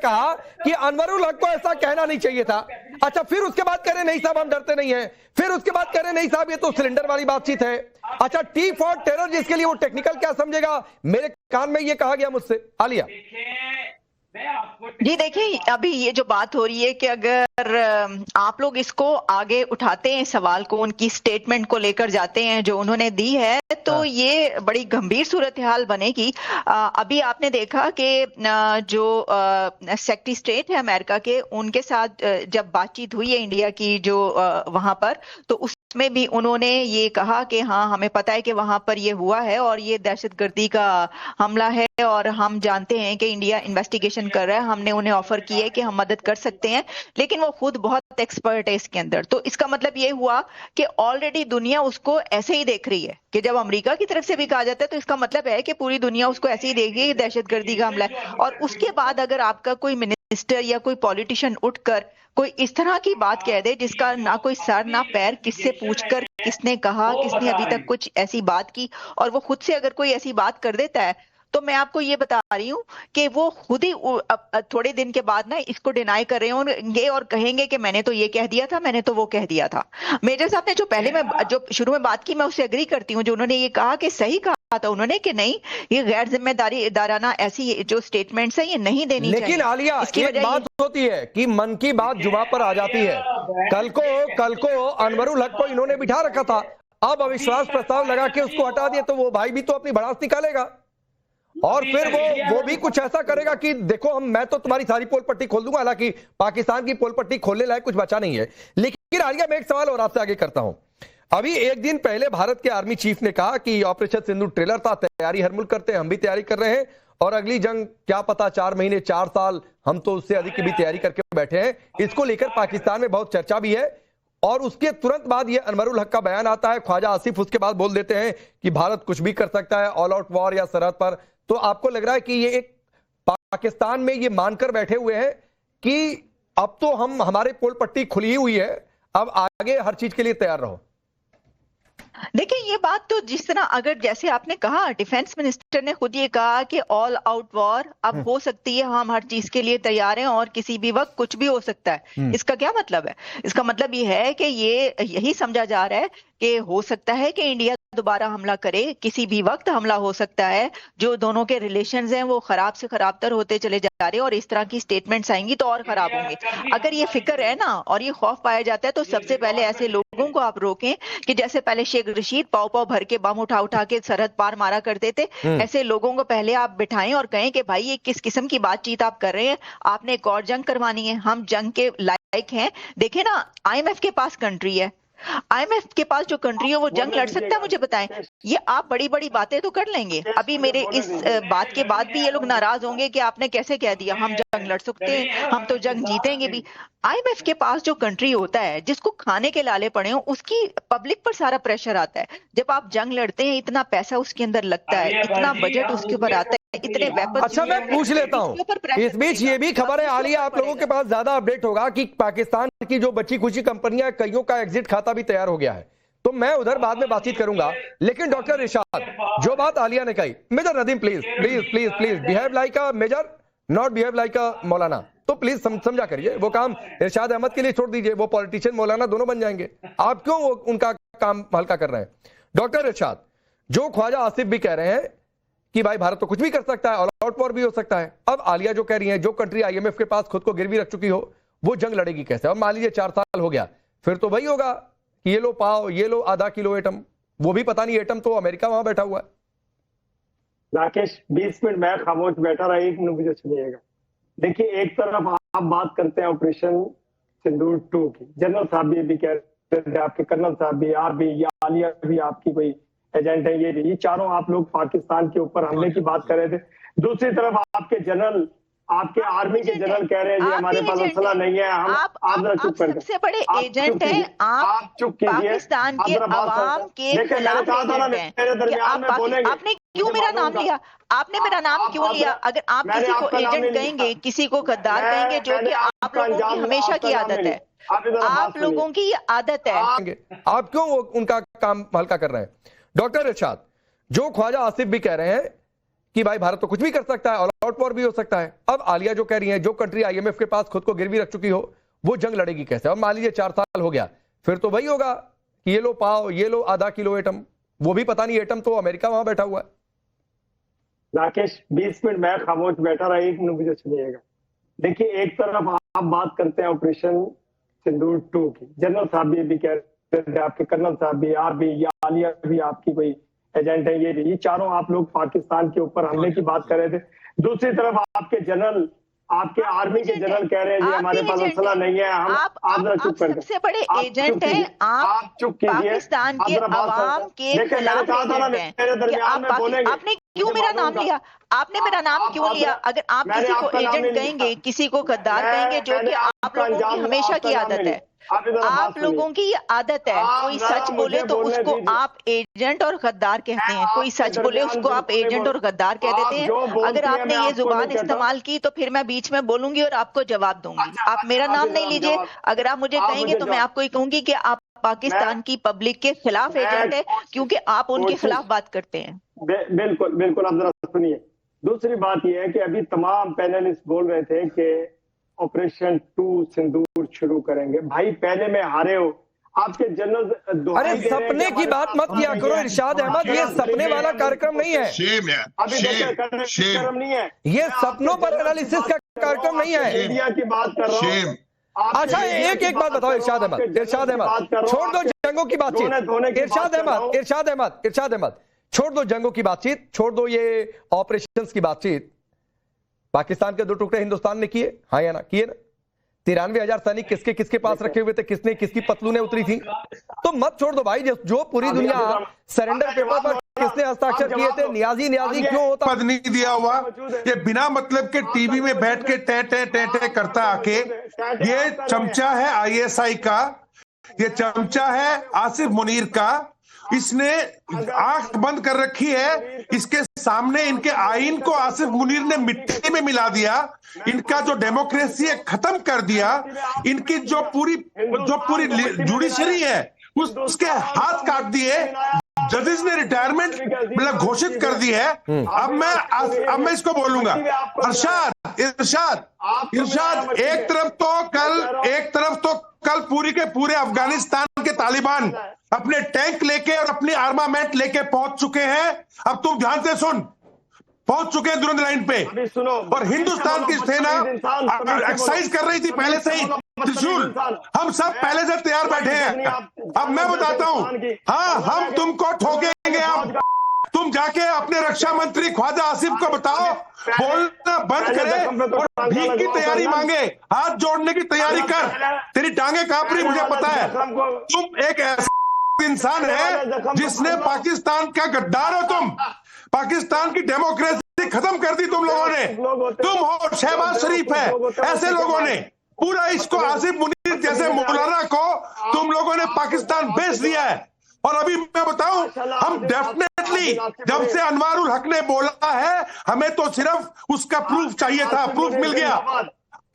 कहा कि अनवरुल हक को ऐसा कहना नहीं चाहिए था। अच्छा, फिर उसके बाद कह रहे नहीं साहब हम डरते नहीं है, फिर उसके बाद कह रहे नहीं साहब ये तो सिलेंडर वाली बातचीत है। अच्छा, टी फॉर टेरर जिसके लिए वो टेक्निकल क्या समझेगा, मेरे कान में ये कहा गया मुझसे। आलिया जी देखिए, अभी ये जो बात हो रही है कि अगर आप लोग इसको आगे उठाते हैं, सवाल को उनकी स्टेटमेंट को लेकर जाते हैं जो उन्होंने दी है, तो ये बड़ी गंभीर सूरत हाल बनेगी। अभी आपने देखा कि जो सेक्रेटरी स्टेट है अमेरिका के, उनके साथ जब बातचीत हुई है इंडिया की जो वहां पर, तो उसमें भी उन्होंने ये कहा कि हाँ हमें पता है कि वहां पर ये हुआ है और ये दहशतगर्दी का हमला है और हम जानते हैं कि इंडिया इन्वेस्टिगेशन कर रहा है, हमने उन्हें ऑफर की है कि हम मदद कर सकते हैं, लेकिन वो खुद बहुत एक्सपर्ट है इसके अंदर। तो इसका मतलब ये हुआ कि ऑलरेडी दुनिया उसको ऐसे ही देख रही है कि जब अमेरिका की तरफ से भी कहा जाता है तो इसका मतलब है कि पूरी दुनिया उसको ऐसे ही देख रही है कि दहशतगर्दी का हमला है। और उसके बाद अगर आपका कोई मिनिस्टर या कोई पॉलिटिशियन उठकर कोई इस तरह की बात कह दे जिसका ना कोई सर ना पैर, किससे पूछकर किसने कहा, किसने अभी तक कुछ ऐसी बात की, और वो खुद से अगर कोई ऐसी बात कर देता है, तो मैं आपको ये बता रही हूँ कि वो खुद ही थोड़े दिन के बाद ना इसको डिनाई कर रहे होंगे और कहेंगे कि मैंने तो ये कह दिया था, मैंने तो वो कह दिया था। मेजर साहब ने जो पहले में जो शुरू में बात की, मैं उससे एग्री करती हूँ, जो उन्होंने ये कहा कि सही कहा था उन्होंने कि नहीं ये गैर जिम्मेदाराना ऐसी जो स्टेटमेंट्स है ये नहीं देनी चाहिए। लेकिन आलिया एक बात होती है कि मन की बात जुबान पर आ जाती है। कल को अनवरुल हक को इन्होंने बिठा रखा था, अब अविश्वास प्रस्ताव लगा के उसको हटा दिया, तो वो भाई भी तो अपनी भड़ास निकालेगा और फिर वो भी कुछ ऐसा करेगा कि देखो मैं तो तुम्हारी सारी पोल पट्टी खोल दूंगा। हालांकि पाकिस्तान की पोल पट्टी खोलने लायक कुछ बचा नहीं है। लेकिन आलिया मैं एक सवाल और आपसे आगे करता हूं। अभी एक दिन पहले भारत के आर्मी चीफ ने कहा कि ऑपरेशन सिंदूर ट्रेलर था, तैयारी हर मुल्क करते हैं, हम भी तैयारी कर रहे हैं और अगली जंग क्या पता 4 महीने 4 साल, हम तो उससे अधिक की भी तैयारी करके बैठे हैं। इसको लेकर पाकिस्तान में बहुत चर्चा भी है। और उसके तुरंत बाद ये अनवरुल हक का बयान आता है, ख्वाजा आसिफ उसके बाद बोल देते हैं कि भारत कुछ भी कर सकता है ऑल आउट वॉर या सरहद पर। तो आपको लग रहा है कि ये एक पाकिस्तान में ये मानकर बैठे हुए हैं कि अब तो हमारे पोल पट्टी खुली हुई है, अब आगे हर चीज के लिए तैयार रहो? देखिए ये बात तो जिस तरह, अगर जैसे आपने कहा डिफेंस मिनिस्टर ने खुद ये कहा कि ऑल आउट वॉर अब हो सकती है, हम हर चीज के लिए तैयार हैं और किसी भी वक्त कुछ भी हो सकता है। इसका क्या मतलब है? इसका मतलब ये है कि ये यही समझा जा रहा है कि हो सकता है कि इंडिया दोबारा हमला करे, किसी भी वक्त हमला हो सकता है, जो दोनों के रिलेशंस हैं वो खराब से खराबतर होते चले जा रहे हैं और इस तरह की स्टेटमेंट्स आएंगी तो और खराब होंगे। अगर ये फिक्र है ना और ये खौफ पाया जाता है तो सबसे पहले ऐसे लोगों को आप रोकें कि जैसे पहले शेख रशीद पाव पाव भर के बम उठा उठा के सरहद पार मारा करते थे, ऐसे लोगों को पहले आप बिठाएं और कहें कि भाई ये किस किस्म की बातचीत आप कर रहे हैं, आपने एक और जंग करवानी है, हम जंग के लायक हैं। देखें ना, IMF के पास कंट्री है, IMF के पास जो कंट्री है वो जंग लड़ सकता है? मुझे बताएं। ये आप बड़ी बड़ी बातें तो कर लेंगे, अभी मेरे इस बात के बाद भी ये लोग नाराज होंगे कि आपने कैसे कह दिया हम जंग लड़ सकते हैं, हम तो जंग जीतेंगे भी। IMF के पास जो कंट्री होता है जिसको खाने के लाले पड़े हो, उसकी पब्लिक पर सारा प्रेशर आता है। जब आप जंग लड़ते हैं इतना पैसा उसके अंदर लगता है, इतना बजट उसके ऊपर आता है, इतने वेपन। अच्छा मैं पूछ लेता हूं, इस बीच ये भी खबर है आलिया, आप लोगों के पास ज्यादा अपडेट होगा कि पाकिस्तान की जो बची खुची कंपनियां, कईयों का एग्जिट खाता भी तैयार हो गया है, तो मैं उधर बाद में बातचीत करूंगा। लेकिन डॉक्टर इरशाद, जो बात आलिया ने कही, major Nadeem please please please please behave like a major, not behave like a मौलाना। तो प्लीज समझा करिए, वो काम इरशाद अहमद के लिए छोड़ दीजिए, वो पॉलिटिशियन मौलाना दोनों बन जाएंगे, आप क्यों उनका काम हल्का कर रहे हैं? डॉक्टर इरशाद, जो ख्वाजा आसिफ भी कह रहे हैं कि भाई भारत तो कुछ भी कर सकता है, ऑल आउट वॉर भी हो सकता है, अब आलिया जो कह रही है जो कंट्री IMF के पास खुद को गिरवी रख चुकी हो वो जंग लड़ेगी कैसे? और मान लीजिए 4 साल हो गया, फिर तो वही होगा कि ये लो पाओ, ये लो आधा किलो एटम, वो भी पता नहीं एटम तो अमेरिका वहां बैठा हुआ है। राकेश 20 मिनट मैं खामोश बैठा रहा, 1 मिनट मुझे सुनिएगा। देखिए, एक तरफ आप बात करते हैं ऑपरेशन सिंदूर 2 की, जनरल साहब भी कह रहे थे, आपके कर्नल साहब भी, आप भी, या आलिया भी आपकी कोई एजेंट है, ये चारों आप लोग पाकिस्तान के ऊपर हमले की बात कर रहे थे। दूसरी तरफ आपके जनरल, आपके आर्मी के जनरल कह रहे हैं जी हमारे पास असला नहीं है, हम आप जरा चुप कर, सबसे बड़े एजेंट हैं आप, चुप कीजिए, पाकिस्तान के अवाम के खिलाफ आपने क्यों मेरा नाम लिया? आपने मेरा नाम क्यों लिया? अगर आप किसी को एजेंट कहेंगे, किसी को गद्दार कहेंगे, जो कि आप लोगों की हमेशा की आदत है, आप लोगों की ये आदत है, आप क्यों उनका काम हल्का कर रहे हैं? डॉक्टर इरशाद, जो ख्वाजा आसिफ भी कह रहे हैं कि भाई भारत तो कुछ भी कर सकता है, ऑल आउट वॉर भी हो सकता है। अब आलिया जो कह रही है, जो कंट्री आईएमएफ के पास खुद को गिरवी रख चुकी हो, वो जंग लड़ेगी कैसे? और मान लीजिए 4 साल हो गया, फिर तो वही होगा कि ये लो पाओ, ये लो आधा किलो एटम, वो भी पता नहीं, एटम तो अमेरिका वहां बैठा हुआ है। राकेश 20 मिनट मैं खामोश बैठा रहा, 1 मिनट मुझे सुनिएगा। देखिए, एक तरफ आप बात करते हैं ऑपरेशन सिंदूर 2 की, जनरल साहब भी कह रहे थे, आपके कर्नल साहब भी, आप भी, या आलिया भी आपकी कोई एजेंट है, ये चारों आप लोग पाकिस्तान के ऊपर हमले की बात कर रहे थे। दूसरी तरफ आपके जनरल, आपके आर्मी के जनरल कह रहे हैं जी हमारे पास असला नहीं है, हम आप जरा चुप कर, सबसे बड़े एजेंट हैं आप, चुप कीजिए, पाकिस्तान के अवाम के खिलाफ एजेंट हैं। आपने क्यों मेरा नाम लिया? आपने मेरा नाम क्यों लिया? अगर आप किसी को एजेंट कहेंगे, किसी को गद्दार कहेंगे, जो कि आप लोगों की हमेशा की आदत है, आप लोगों की ये आदत है, कोई सच बोले तो उसको आप एजेंट और गद्दार कहते हैं, कोई सच बोले उसको आप एजेंट और गद्दार कह देते हैं। अगर आपने ये जुबान इस्तेमाल की तो फिर मैं बीच में बोलूंगी और आपको जवाब दूंगी। आप मेरा नाम नहीं लीजिए। अगर आप मुझे कहेंगे तो मैं आपको ही कहूंगी कि आप पाकिस्तान की पब्लिक के खिलाफ एजेंट है, क्योंकि आप उनके खिलाफ बात करते हैं। बिल्कुल बिल्कुल, आप जरा सुनिए। दूसरी बात यह है कि अभी तमाम पैनलिस्ट बोल रहे थे कि ऑपरेशन 2 सिंदूर शुरू करेंगे। भाई पहले में हारे हो, आपके जनरल, अरे सपने की बात मत किया करो इरशाद अहमद, ये सपने वाला कार्यक्रम नहीं है, कार्यक्रम नहीं है, ये सपनों पर एनालिसिस का कार्यक्रम नहीं है। मीडिया की बात कर रहा हूँ। अच्छा एक बात बताओ इरशाद अहमद, छोड़ दो जंगों की बातचीत। इरशाद अहमद छोड़ दो जंगों की बातचीत, छोड़ दो ये ऑपरेशंस की बातचीत। पाकिस्तान के 2 टुकड़े हिंदुस्तान ने किए, हाँ या ना? किए ना? 93,000 सैनिक किसके किसके पास रखे हुए थे, किसने किसकी पतलूने उतरी थी? तो मत छोड़ दो भाई, जो पूरी दुनिया सरेंडर पेपर पर किसने हस्ताक्षर किए थे, नियाजी क्यों होता? पद नहीं दिया हुआ, ये बिना मतलब के टीवी में बैठ के टे करता आके, ये चमचा है आईएसआई का, ये चमचा है आसिफ मुनीर का, इसने आंख बंद कर रखी है। इसके सामने इनके आईन को आसिफ मुनीर ने मिट्टी में मिला दिया, इनका जो डेमोक्रेसी है खत्म कर दिया, इनकी जो पूरी जुडिशरी है उसके हाथ काट दिए, जजेस ने रिटायरमेंट मतलब घोषित कर दी है। अब मैं इसको बोलूंगा, इरशाद एक तरफ तो कल पूरी के पूरे अफगानिस्तान के तालिबान अपने टैंक लेके और अपनी आर्मामेंट लेके पहुंच चुके हैं। अब तुम ध्यान से सुन, पहुंच चुके हैं दुरंत लाइन पे, और हिंदुस्तान की सेना एक्सरसाइज कर रही थी पहले से ही, त्रिशूल, हम सब पहले से तैयार बैठे हैं। अब मैं बताता हूं, हाँ हम तुमको ठोकेंगे। अब तुम जाके अपने रक्षा मंत्री ख्वाजा आसिफ को बताओ, बोलना बंद करे और भीख की तैयारी मांगे, हाथ जोड़ने की तैयारी कर। तेरी टांगे कांप रही, मुझे पता है। तुम एक ऐसा इंसान है जिसने पाकिस्तान का गद्दार हो, तुम पाकिस्तान की डेमोक्रेसी खत्म कर दी तुम लोगों ने। तुम हो, शहबाज शरीफ है, ऐसे लोगों ने पूरा इसको आसिफ मुनीर जैसे मौलाना को तुम लोगों ने पाकिस्तान बेच दिया है। और अभी मैं बताऊं, हम डेफिनेटली जब से अनवारुल हक ने बोला है, हमें तो सिर्फ उसका प्रूफ चाहिए था, प्रूफ मिल गया।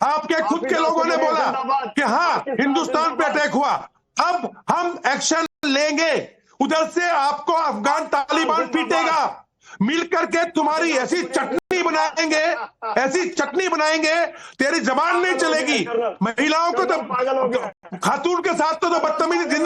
आपके खुद के लोगों ने बोला कि हाँ हिंदुस्तान पे अटैक हुआ, अब हम एक्शन लेंगे। उधर से आपको अफगान तालिबान पीटेगा, मिलकर के तुम्हारी ऐसी चटनी बनाएंगे, तेरी जबान नहीं चलेगी। महिलाओं को तो, खातून के साथ तो बदतमीजी जिंदगी